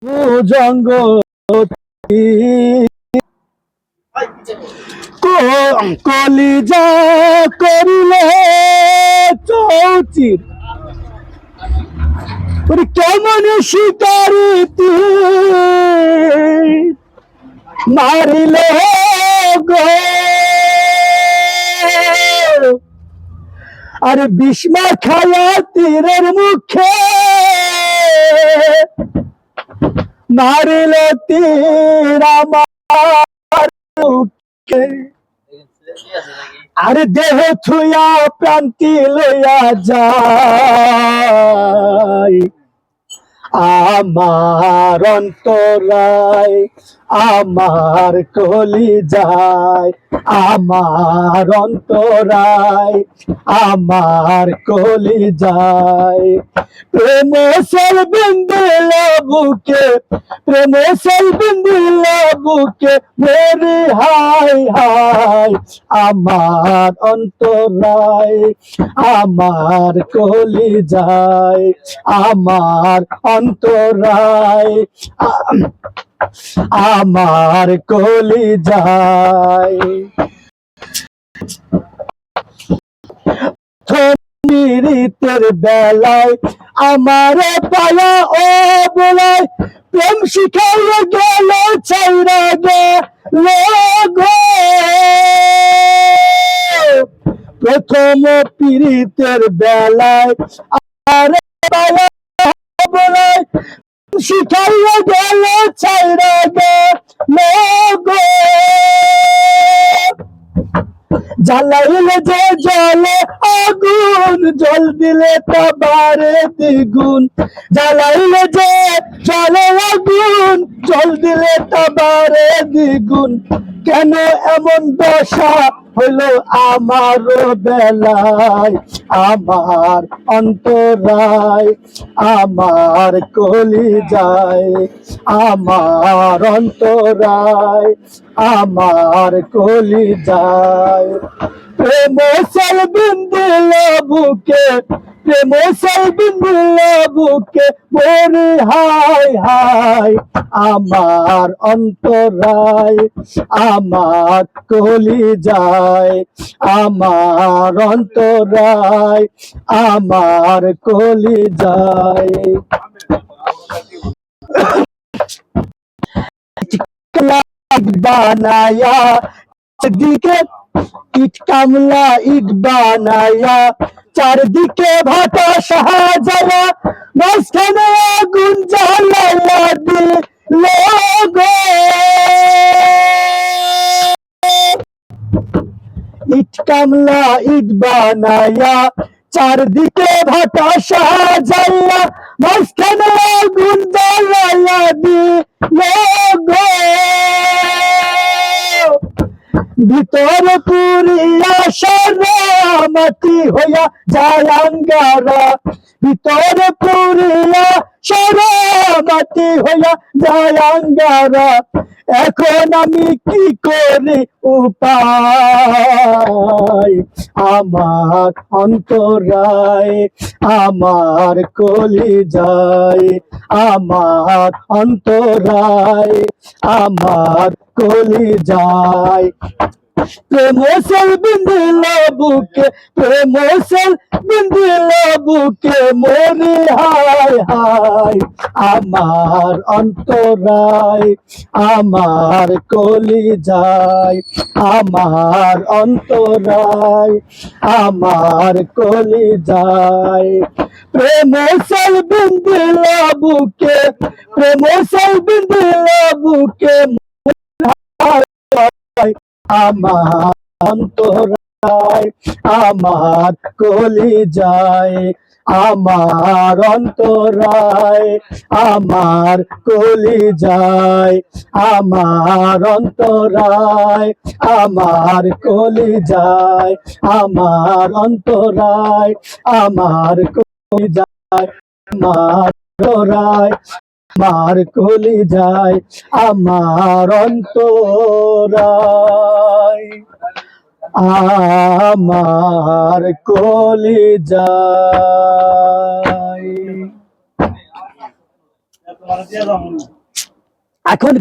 জঙ্গ কলিজা করিলে চৌচির কেমন শিকারি মারিলে গো আর বিস্মা খায়া তীরের মুখে মারিলে তীর আমার মুখে আর দেহ থুয়া প্রান্তি লইয়া যায় আমার অন্তরায় আমার কলিজায় আমার অন্তরায় আমার কলিজায় প্রেম সল বিন্দুল বুকে প্রেম সল বিন্দুল বুকে মেরি হাই হাই আমার অন্তরায় আমার কলিজায় আমার অন্তরায় আমার কলিজায় মৃতের বেলায় আমার পায়া ও বলায় প্রেম শিখাইয়া গেল চাইরা গেল গো প্রথম পীড়িতের বেলায় আমার পায়া বলায় শিখাইয়া গেল চাইরা গেল গো জ্বালাইলে যে জলে আগুন জল দিলে তা বারে দ্বিগুণ জ্বালাইলে যে জলে আগুন জল দিলে তা বারে দ্বিগুণ কেন এমন দশা হইল আমার বেলায় আমার অন্তরায় আমার কলিজায় আমার অন্তরায় আমার কলিজায় প্রেম সল বিন্দুল বুকে প্রেম সল বিন্দুল বুকে মরি হাই হাই আমার অন্তরায় আমার কলিজায় আমার অন্তরায় আমার কলিজায় বানায়া দিকে ইট কামলা ইট বানায়া চারদিকে ভাটা সাহায্য মাঝখানে আগুন জ্বালাইয়া দিল গো ইট কামলা ইট বানায়া চারদিকে ভাটা সাহায্য মাঝখানে আগুন জ্বালাইয়া দিল গো ভিতর পুরিয়া সারামতি হইয়া যায় আঙ্গারা ভিতর পুরিয়া সারামতি হইয়া যায় আঙ্গারা এখন আমি কি করি উপায় আমার অন্তরায় আমার কলিজায় আমার অন্তরায় আমার কলিজায় প্রেম সল বিন্দুল বুকে প্রেম সল বিন্দুল বুকে মরি হাই হাই আমার অন্তরায় আমার কলিজায় আমার অন্তরায় আমার কলিজায় প্রেম সল বিন্দুল বুকে প্রেম সল বিন্দুল বুকে আমার অন্তরায় আমার কলিজায় আমার অন্তরায় আমার কলিজায় আমার অন্তরায় আমার কলিজায় আমার অন্তরায় আমার কলিজায় আমার অন্তরায় আমার কলিজায় আমার অন্তরায় আমার কলিজায় এখন